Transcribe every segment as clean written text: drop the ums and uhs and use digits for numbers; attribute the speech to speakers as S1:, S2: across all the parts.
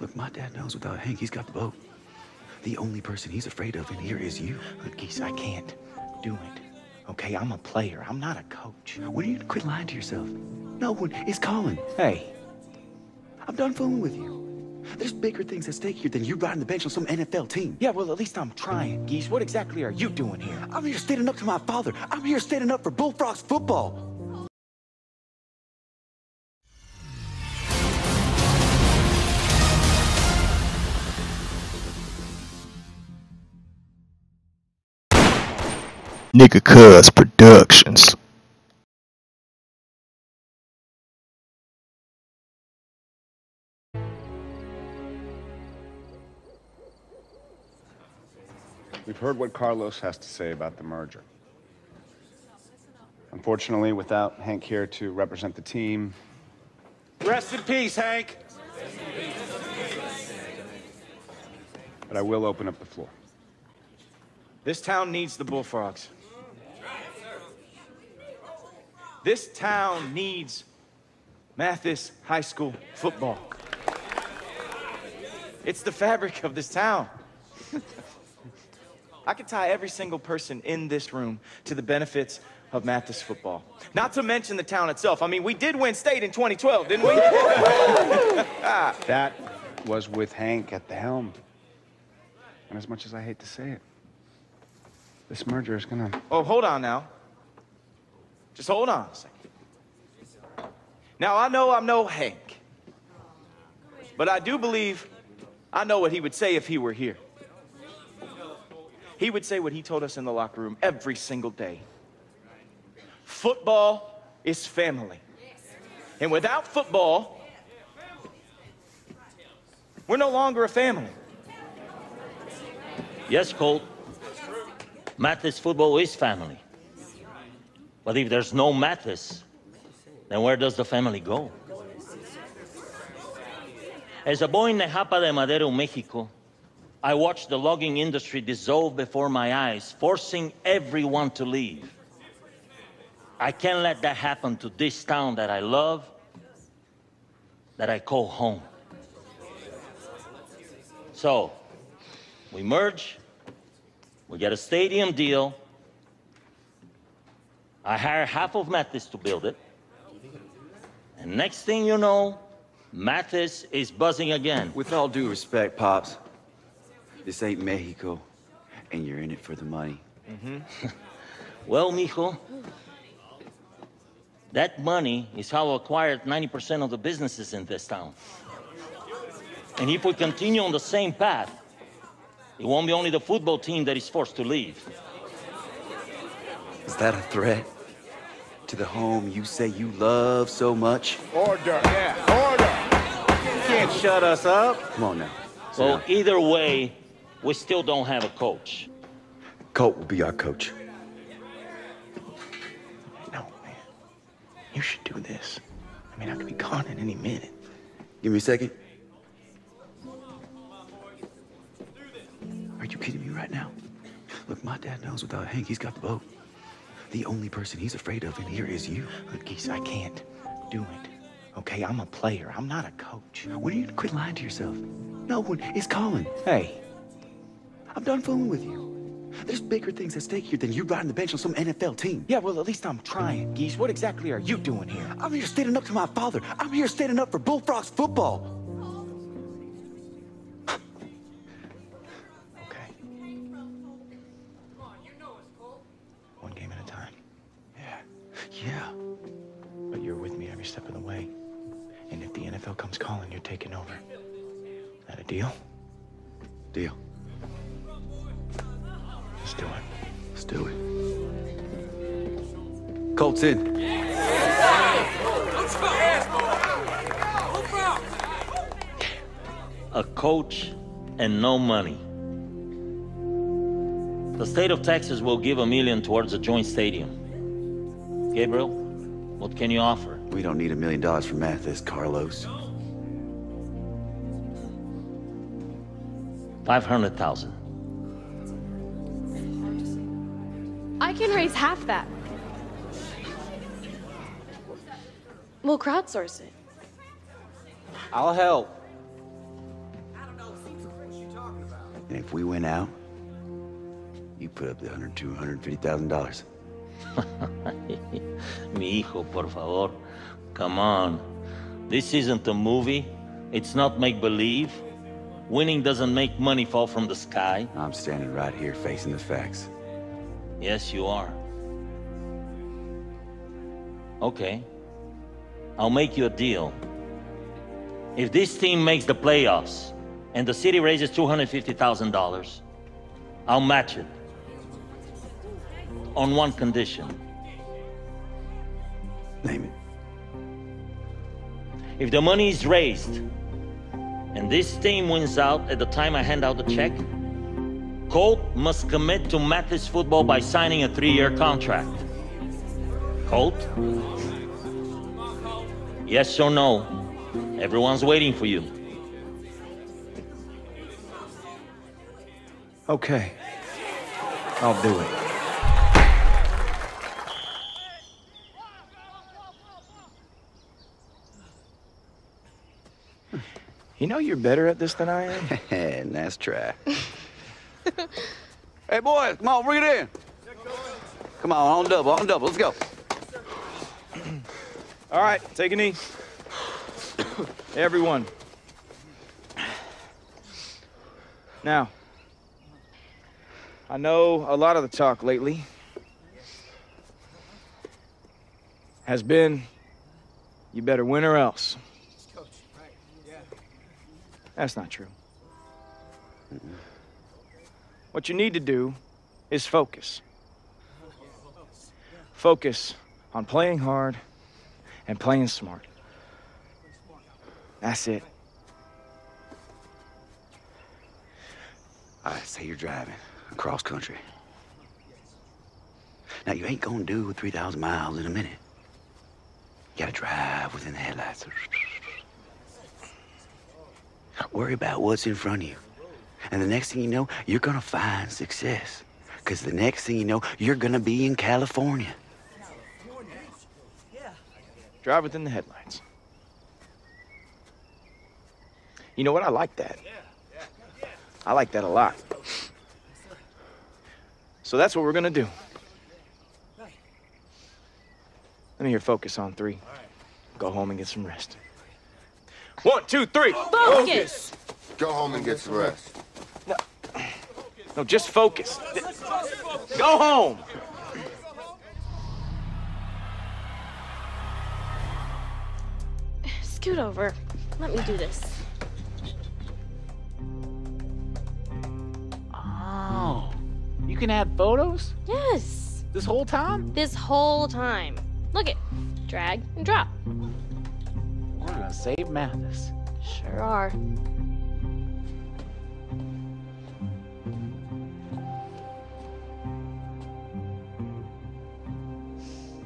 S1: Look, my dad knows without Hank, he's got the boat. The only person he's afraid of in here is you.
S2: Look, Geese, I can't do it. Okay, I'm a player. I'm not a coach.
S1: When are you gonna quit lying to yourself? No one is calling.
S2: Hey.
S1: I'm done fooling with you. There's bigger things at stake here than you riding the bench on some NFL team.
S2: Yeah, well, at least I'm trying, Geese. What exactly are you doing here?
S1: I'm here standing up to my father. I'm here standing up for Bullfrogs football.
S3: Nigga Cuz Productions.
S4: We've heard what Carlos has to say about the merger. Unfortunately, without Hank here to represent the team...
S2: Rest in peace, Hank!
S4: But I will open up the floor.
S2: This town needs the Bullfrogs. This town needs Mathis High School football. It's the fabric of this town. I could tie every single person in this room to the benefits of Mathis football. Not to mention the town itself. I mean, we did win state in 2012, didn't we?
S4: That was with Hank at the helm. And as much as I hate to say it, this merger is gonna...
S2: Oh, hold on now. Just hold on a second. Now, I know I'm no Hank, but I do believe I know what he would say if he were here. He would say what he told us in the locker room every single day. Football is family. And without football, we're no longer a family.
S5: Yes, Colt. Mathis football is family. But if there's no Mathis, then where does the family go? As a boy in Nejapa de Madero, Mexico, I watched the logging industry dissolve before my eyes, forcing everyone to leave. I can't let that happen to this town that I love, that I call home. So, we merge, we get a stadium deal, I hire half of Mathis to build it, and next thing you know, Mathis is buzzing again.
S1: With all due respect, Pops, this ain't Mexico, and you're in it for the money.
S5: Well, mijo, that money is how I acquired 90% of the businesses in this town. And if we continue on the same path, it won't be only the football team that is forced to leave.
S1: Is that a threat to the home you say you love so much?
S4: Order! Yeah, order! You can't shut us up.
S1: Come on now.
S5: Well, either way, we still don't have a coach.
S1: Colt will be our coach.
S2: No, man. You should do this. I mean, I could be gone in any minute.
S1: Give me a second. Are you kidding me right now? Look, my dad knows without Hank, he's got the boat. The only person he's afraid of in here is you.
S2: Look, Geese, I can't do it. Okay, I'm a player. I'm not a coach.
S1: When are you gonna quit lying to yourself? No one is calling.
S2: Hey.
S1: I'm done fooling with you. There's bigger things at stake here than you riding the bench on some NFL team.
S2: Yeah, well, at least I'm trying, Geese. What exactly are you doing here?
S1: I'm here standing up to my father. I'm here standing up for Bullfrogs football.
S2: Okay. One game at a time.
S1: Yeah.
S2: But you're with me every step of the way. And if the NFL comes calling, you're taking over. That a deal?
S1: Deal.
S2: Let's do it.
S1: Let's do it. Colt's in.
S5: A coach and no money. The state of Texas will give $1 million towards a joint stadium. Gabriel, what can you offer?
S1: We don't need $1 million for Mathis, Carlos.
S5: 500,000.
S6: I can raise half that. We'll crowdsource it.
S2: I'll help.
S1: And if we win out, you put up the $250,000.
S5: Mi hijo, por favor. Come on. This isn't a movie. It's not make-believe. Winning doesn't make money fall from the sky.
S1: I'm standing right here facing the facts.
S5: Yes, you are. Okay. I'll make you a deal. If this team makes the playoffs and the city raises $250,000, I'll match it. On one condition.
S1: Name it.
S5: If the money is raised and this team wins out at the time I hand out the check, Colt must commit to Mathis football by signing a 3-year contract. Colt? Yes or no? Everyone's waiting for you.
S2: Okay. I'll do it. You know you're better at this than I am?
S1: Nice try. Hey, boys, come on, bring it in. Come on double, let's go.
S2: All right, take a knee. Everyone. Now, I know a lot of the talk lately has been, you better win or else. That's not true. What you need to do is focus. Focus on playing hard and playing smart. That's it.
S1: I say you're driving across country. Now, you ain't gonna do 3,000 miles in a minute. You gotta drive within the headlights. Worry about what's in front of you. And the next thing you know, you're gonna find success. Because the next thing you know, you're gonna be in California.
S2: Drive within the headlights. You know what? I like that. I like that a lot. So that's what we're gonna do. Let me hear focus on 3. Go home and get some rest. 1, 2, 3.
S6: Focus!
S7: Go home and get some rest.
S2: No, just focus. Go home!
S6: Scoot over. Let me do this.
S8: Oh, you can add photos
S6: Yes.
S8: this whole time?
S6: This whole time. Look it. Drag and drop.
S8: We're gonna save Mathis.
S6: Sure are.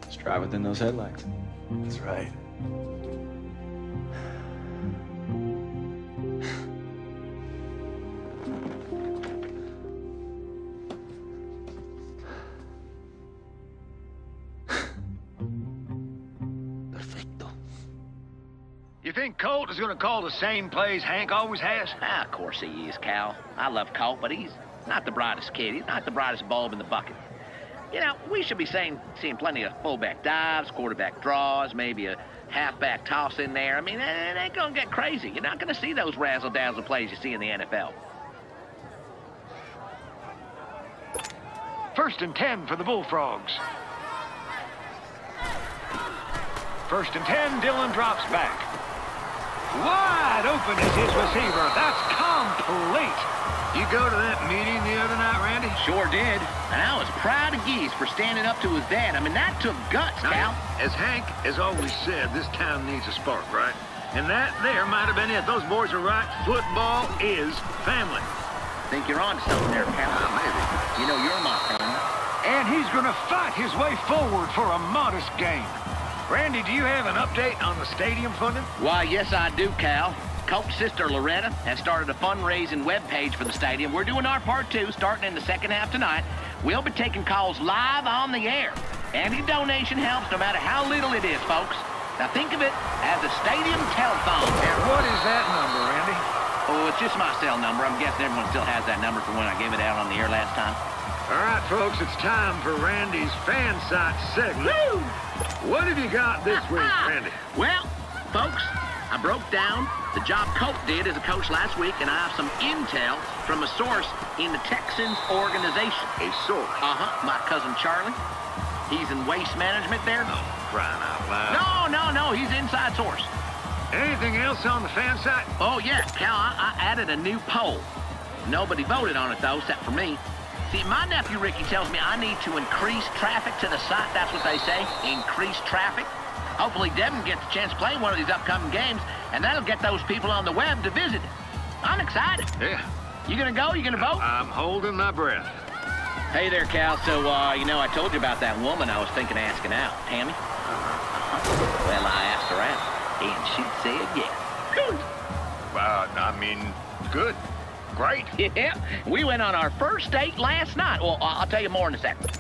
S2: Let's drive within those headlights.
S1: That's right.
S9: You think Colt is going to call the same plays Hank always has?
S10: Ah, of course he is, Cal. I love Colt, but he's not the brightest kid. He's not the brightest bulb in the bucket. You know, we should be seeing plenty of fullback dives, quarterback draws, maybe a halfback toss in there. I mean, it ain't going to get crazy. You're not going to see those razzle-dazzle plays you see in the NFL.
S9: 1st and 10 for the Bullfrogs. 1st and 10, Dillon drops back. Wide open is his receiver. That's complete.
S7: You go to that meeting the other night, Randy?
S10: Sure did. And I was proud of Geese for standing up to his dad. I mean, that took guts, Cal.
S7: As Hank has always said, this town needs a spark, right? And that there might have been it. Those boys are right. Football is family.
S10: Think you're on to something there, Cal.
S7: Maybe.
S10: You know you're my family.
S9: And he's going to fight his way forward for a modest gain. Randy, do you have an update on the stadium funding?
S10: Why, yes, I do, Cal. Colt's sister, Loretta, has started a fundraising webpage for the stadium. We're doing our part, too, starting in the second half tonight. We'll be taking calls live on the air. Any donation helps, no matter how little it is, folks. Now, think of it as a stadium telethon.
S9: And what is that number, Randy?
S10: Oh, it's just my cell number. I'm guessing everyone still has that number from when I gave it out on the air last time.
S7: All right, folks, it's time for Randy's fan site segment.
S10: Woo!
S7: What have you got this week, Randy?
S10: Well, folks, I broke down the job Colt did as a coach last week, and I have some intel from a source in the Texans organization.
S7: A source?
S10: My cousin Charlie. He's in waste management there.
S7: Oh, crying out loud.
S10: No, he's inside source.
S7: Anything else on the fan site?
S10: Oh, yeah, Cal, I added a new poll. Nobody voted on it, though, except for me. See, my nephew Ricky tells me I need to increase traffic to the site. That's what they say, increase traffic. Hopefully Devin gets a chance to play one of these upcoming games, and that'll get those people on the web to visit it. I'm excited.
S7: Yeah.
S10: You gonna go? You gonna vote?
S7: I'm holding my breath.
S10: Hey there, Cal. So, you know, I told you about that woman I was thinking of asking out, Tammy. Well, I asked her out, and she said yes.
S7: I mean, good. Great.
S10: Yeah, we went on our first date last night. Well, I'll tell you more in a second.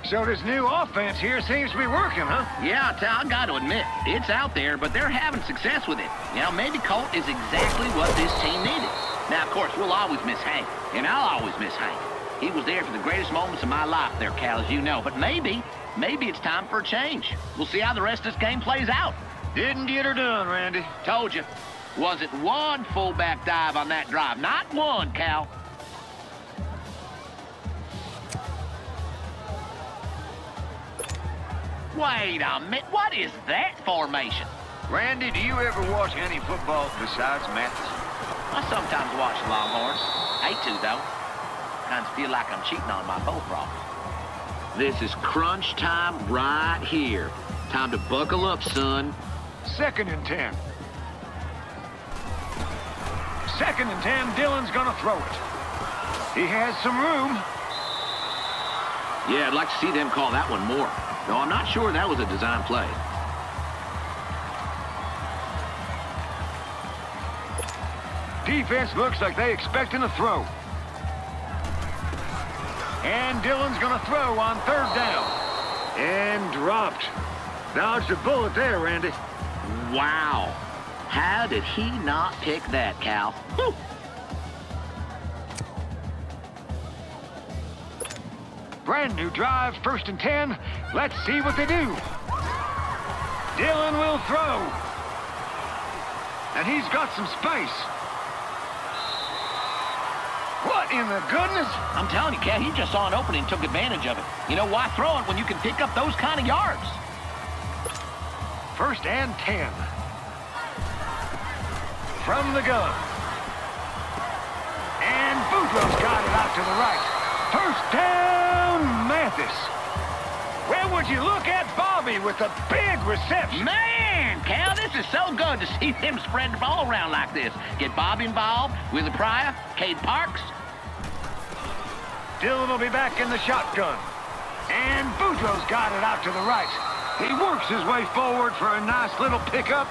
S7: So this new offense here seems to be working, huh?
S10: Yeah, I got to admit, it's out there, but they're having success with it. You know, maybe Colt is exactly what this team needed. Now, of course, we'll always miss Hank, and I'll always miss Hank. He was there for the greatest moments of my life there, Cal, as you know. But maybe it's time for a change. We'll see how the rest of this game plays out.
S7: Didn't get her done, Randy.
S10: Told you. Wasn't one fullback dive on that drive. Not one, Cal. Wait a minute. What is that formation?
S7: Randy, do you ever watch any football besides Mathis?
S10: I sometimes watch the Longhorns. Hate to, though. Kind of feel like I'm cheating on my bullfrog. This is crunch time right here. Time to buckle up, son.
S7: 2nd and 10. 2nd and 10, Dillon's gonna throw it. He has some room.
S10: Yeah, I'd like to see them call that one more. Though I'm not sure that was a design play.
S7: Defense looks like they expecting a throw. And Dillon's gonna throw on 3rd down. And dropped. Dodged a bullet there, Randy.
S10: Wow. How did he not pick that, Cal? Whew.
S7: Brand new drive, 1st and 10. Let's see what they do. Dillon will throw. And he's got some space. What in the goodness?
S10: I'm telling you, Cal, he just saw an opening and took advantage of it. You know, why throw it when you can pick up those kind of yards?
S7: 1st and 10. From the gun. And Boudreaux's got it out to the right. 1st down, Mathis. Where would you look at Bobby with a big reception?
S10: Man, Cal, this is so good to see them spread the ball around like this. Get Bobby involved, Willie Pryor, Cade Parks.
S7: Dillon will be back in the shotgun. And Boudreaux's got it out to the right. He works his way forward for a nice little pickup.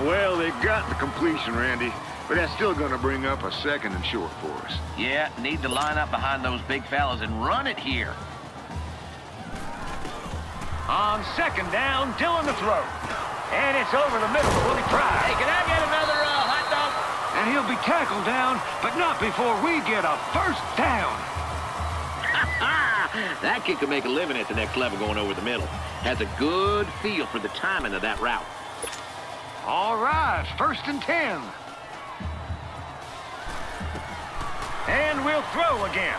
S7: Well, they got the completion, Randy, but that's still going to bring up a 2nd and short for us.
S10: Yeah, need to line up behind those big fellas and run it here.
S7: On 2nd down, Dillon to throw. And it's over the middle to Willie Pryor.
S10: Hey, can I get another hot dog?
S7: And he'll be tackled down, but not before we get a 1st down.
S10: That kid could make a living at the next level going over the middle. Has a good feel for the timing of that route.
S7: All right, 1st and 10. And we'll throw again.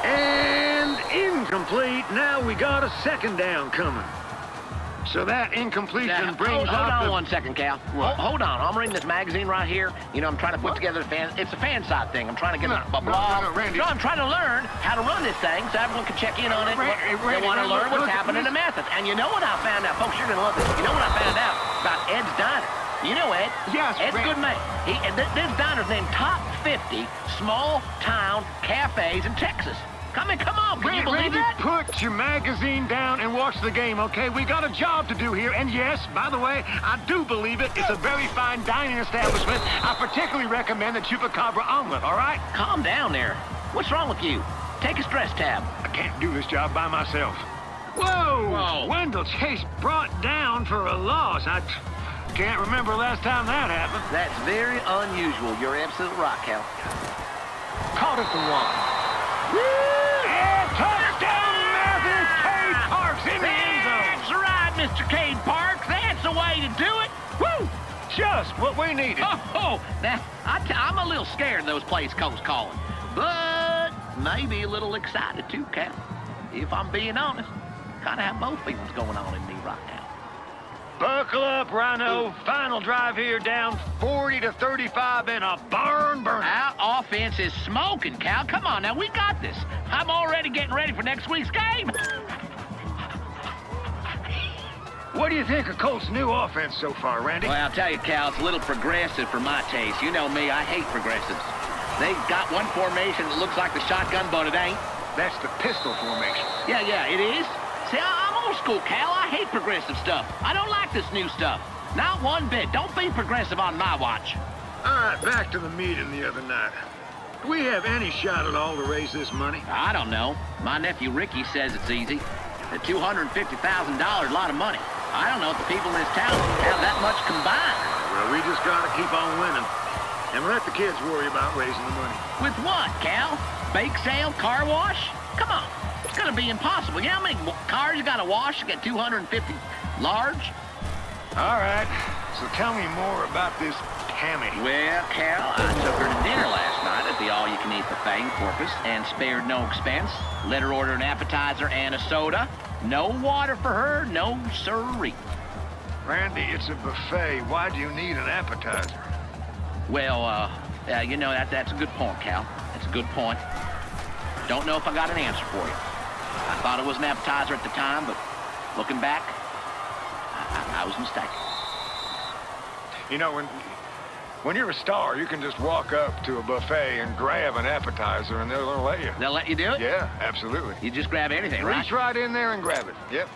S7: And incomplete. Now we got a 2nd down coming. So that incompletion brings
S10: hold
S7: up
S10: on 1 second, Cal. Hold on. I'm reading this magazine right here. You know, I'm trying to put together it's a fan site thing. I'm trying to get a blog.
S7: Randy.
S10: I'm trying to learn how to run this thing so everyone can check in on it. They want to learn what's happening in Mathis. And you know what I found out? Folks, you're going to love this. You know what I found out about Ed's Diner? You know Ed.
S7: Yes,
S10: Ed's a good man. This diner's named Top 50 Small Town Cafes in Texas. Come on, can you believe that?
S7: Put your magazine down and watch the game, okay? We got a job to do here. And yes, by the way, I do believe it. It's a very fine dining establishment. I particularly recommend the chupacabra omelet, all right?
S10: Calm down there. What's wrong with you? Take a stress tab.
S7: I can't do this job by myself. Whoa!
S10: Whoa.
S7: Wendell Chase brought down for a loss.
S9: can't remember last time that happened.
S10: That's very unusual. You're absolutely right, Cal.
S9: Caught at the one. And touchdown, Mathis! Cade Parks in the end zone.
S10: That's right, Mr. Cade Parks. That's the way to do it. Woo!
S9: Just what we needed.
S10: Oh, now, I'm a little scared of those plays Cole's calling. But maybe a little excited too, Cal. If I'm being honest, kind of have both feelings going on in me right now.
S9: Buckle up, Rhino. Final drive here, down 40-35 in a barn burner.
S10: Our offense is smoking, Cal. Come on now, we got this. I'm already getting ready for next week's game.
S9: What do you think of Colt's new offense so far, Randy?
S10: Well, I'll tell you, Cal, it's a little progressive for my taste. You know me, I hate progressives. They've got one formation that looks like the shotgun, but it ain't.
S9: That's the pistol formation.
S10: Yeah, it is. See, I'm old school, Cal. I hate progressive stuff. I don't like this new stuff. Not one bit. Don't be progressive on my watch.
S9: All right, back to the meeting the other night. Do we have any shot at all to raise this money?
S10: I don't know. My nephew Ricky says it's easy. At $250,000, a lot of money. I don't know if the people in this town have that much combined.
S9: Well, we just gotta keep on winning. And let the kids worry about raising the money.
S10: With what, Cal? Bake sale, car wash? Come on. It's gonna be impossible. You know how many cars you gotta wash to get 250 large?
S9: All right. So tell me more about this Tammy.
S10: Well, Cal, I took her to dinner last night at the all-you-can-eat buffet in Corpus and spared no expense. Let her order an appetizer and a soda. No water for her, no siree.
S9: Randy, it's a buffet. Why do you need an appetizer?
S10: Well, you know, that's a good point, Cal. That's a good point. Don't know if I got an answer for you. I thought it was an appetizer at the time, but looking back, I was mistaken.
S9: You know, when you're a star, you can just walk up to a buffet and grab an appetizer, and they'll let you.
S10: They'll let you do it?
S9: Yeah, absolutely.
S10: You just grab anything, right?
S9: Reach right in there and grab it. Yep.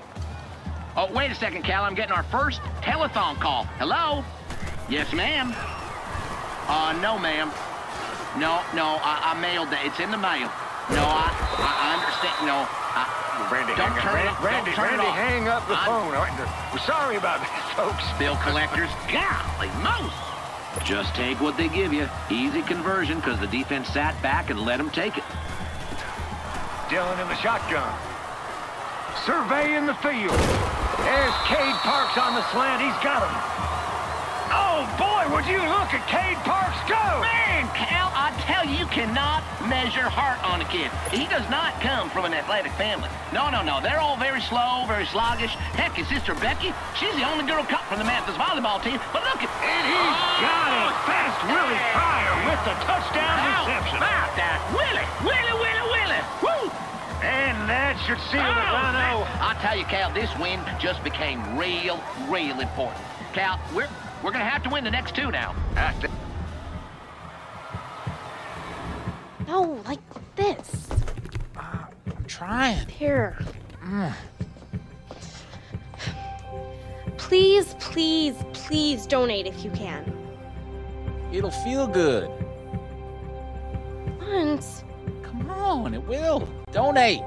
S10: Oh, wait a second, Cal. I'm getting our first telethon call. Hello? Yes, ma'am. No, ma'am. No, I mailed it. It's in the mail. No, I understand. No,
S9: Randy,
S10: don't turn it off.
S9: Randy, hang up the phone. We're sorry about that, folks.
S10: Bill collectors. Golly, most. Just take what they give you. Easy conversion, because the defense sat back and let them take it.
S9: Dylan in the shotgun. Surveying the field. There's Cade Parks on the slant. He's got him. Oh, boy, would you look at Cade Parks go!
S10: Man, Cal, I tell you, you cannot measure heart on a kid. He does not come from an athletic family. No. They're all very slow, very sluggish. Heck, his sister Becky, she's the only girl cut from the Mathis volleyball team. But look at...
S9: And he's got it! Fast Willie Pryor with the touchdown reception.
S10: How about that? Willie! Woo!
S9: And that should seal it, Rhino.
S10: I tell you, Cal, this win just became real important. Cal, we're going to have to win the next two now.
S6: No, like this.
S8: I'm trying.
S6: Here. Please donate if you can.
S8: It'll feel good.
S6: Once.
S8: Come on, it will. Donate.